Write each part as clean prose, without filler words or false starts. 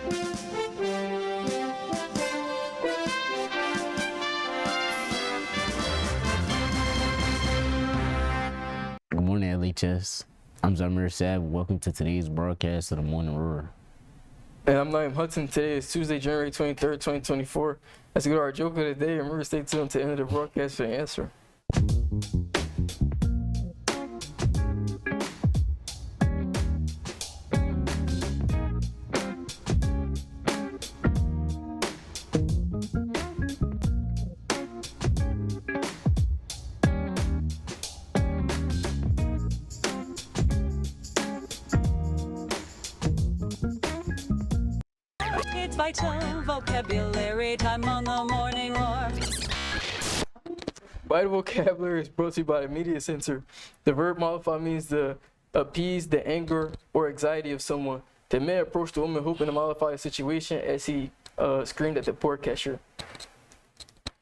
Good morning, LHS. I'm Zamir Sab. Welcome to today's broadcast of the Morning Roar. And I'm Naeem Hudson. Today is Tuesday, January 23rd, 2024. Let's go to our joke of the day. Remember to stay tuned to the end of the broadcast for the answer. It's vital vocabulary time on the Morning Roar. Vital vocabulary is brought to you by the Media Center. The verb mollify means to appease the anger or anxiety of someone. The man approached the woman hoping to mollify the situation as he screamed at the poor cashier.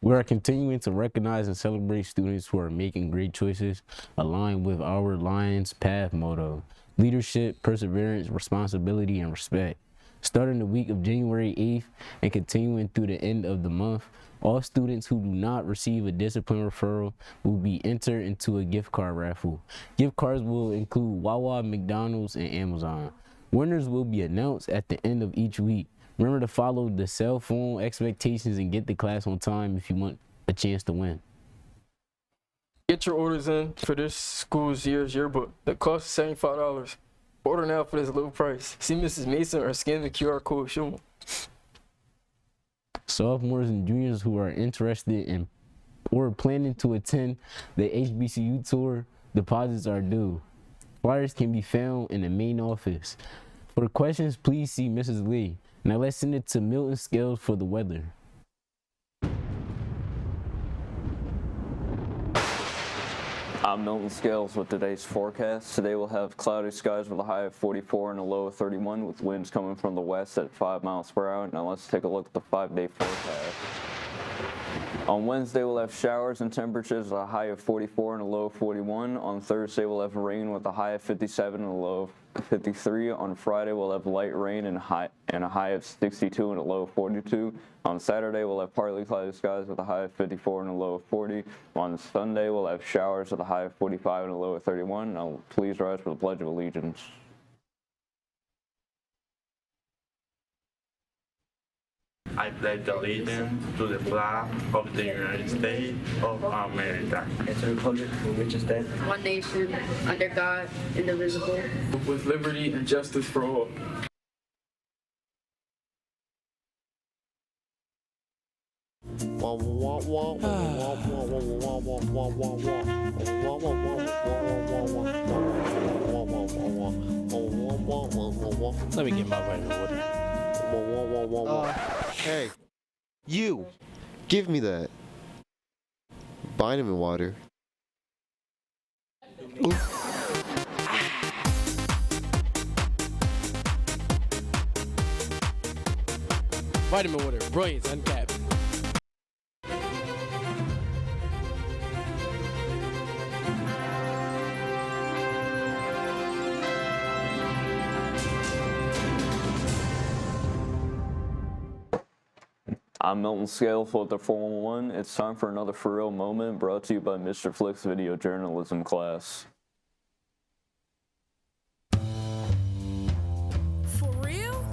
We are continuing to recognize and celebrate students who are making great choices aligned with our Lions Path motto: leadership, perseverance, responsibility, and respect. Starting the week of January 8th and continuing through the end of the month, all students who do not receive a discipline referral will be entered into a gift card raffle. Gift cards will include Wawa, McDonald's, and Amazon. Winners will be announced at the end of each week. Remember to follow the cell phone expectations and get to class on time if you want a chance to win. Get your orders in for this school's year's yearbook. The cost is $75. Order now for this low price. See Mrs. Mason or scan the QR code shown. Sophomores and juniors who are interested in or planning to attend the HBCU tour, deposits are due. Flyers can be found in the main office. For questions, please see Mrs. Lee. Now let's send it to Milton Scales for the weather. I'm Milton Scales with today's forecast. Today we'll have cloudy skies with a high of 44 and a low of 31 with winds coming from the west at 5 miles per hour. Now let's take a look at the 5-day forecast. On Wednesday we'll have showers and temperatures with a high of 44 and a low of 41. On Thursday we'll have rain with a high of 57 and a low of 53. On Friday we'll have light rain and a high of 62 and a low of 42. On Saturday we'll have partly cloudy skies with a high of 54 and a low of 40. On Sunday we'll have showers with a high of 45 and a low of 31. Now please rise for the Pledge of Allegiance. I pledge allegiance to the flag of the United States of America, and to the republic for which it stands, one nation, under God, indivisible, with liberty and justice for all. Let me get my vitamin water. Hey, you, give me that vitamin water. Vitamin water, brilliance uncapped. I'm Milton Scales with the 411. It's time for another For Real moment brought to you by Mr. Flick's video journalism class. For real?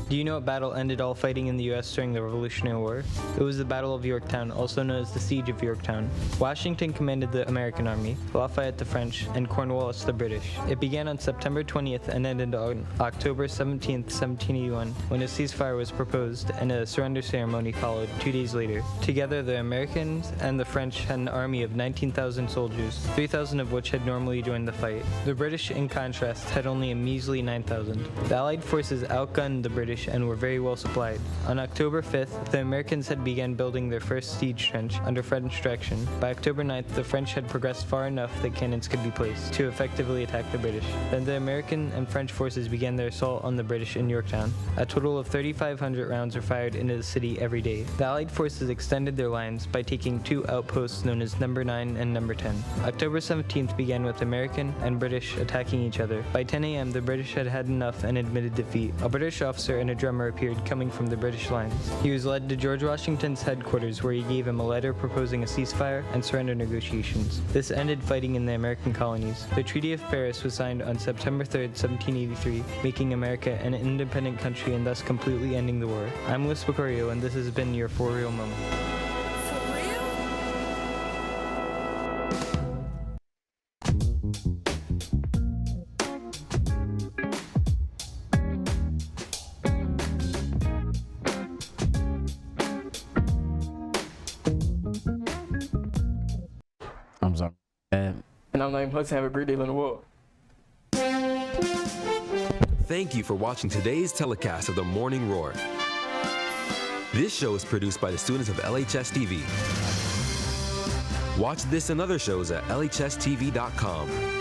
Do you know what battle ended all fighting in the U.S. during the Revolutionary War? It was the Battle of Yorktown, also known as the Siege of Yorktown. Washington commanded the American army, Lafayette the French, and Cornwallis the British. It began on September 20th and ended on October 17th, 1781, when a ceasefire was proposed and a surrender ceremony followed 2 days later. Together, the Americans and the French had an army of 19,000 soldiers, 3,000 of which had normally joined the fight. The British, in contrast, had only a measly 9,000. The Allied forces outgunned the British British and were very well supplied. On October 5th, the Americans had begun building their first siege trench under French direction. By October 9th, the French had progressed far enough that cannons could be placed to effectively attack the British. Then the American and French forces began their assault on the British in Yorktown. A total of 3,500 rounds were fired into the city every day. The Allied forces extended their lines by taking two outposts known as Number 9 and Number 10. October 17th began with American and British attacking each other. By 10 a.m., the British had had enough and admitted defeat. A British officer and a drummer appeared coming from the British lines. He was led to George Washington's headquarters, where he gave him a letter proposing a ceasefire and surrender negotiations. This ended fighting in the American colonies. The Treaty of Paris was signed on September 3rd, 1783, making America an independent country and thus completely ending the war. I'm Luis Bacario, and this has been your For Real moment. I'm sorry. And I'm Naeem Hudson. Have a great day, Leonard. Thank you for watching today's telecast of the Morning Roar. This show is produced by the students of LHS TV. Watch this and other shows at lhstv.com.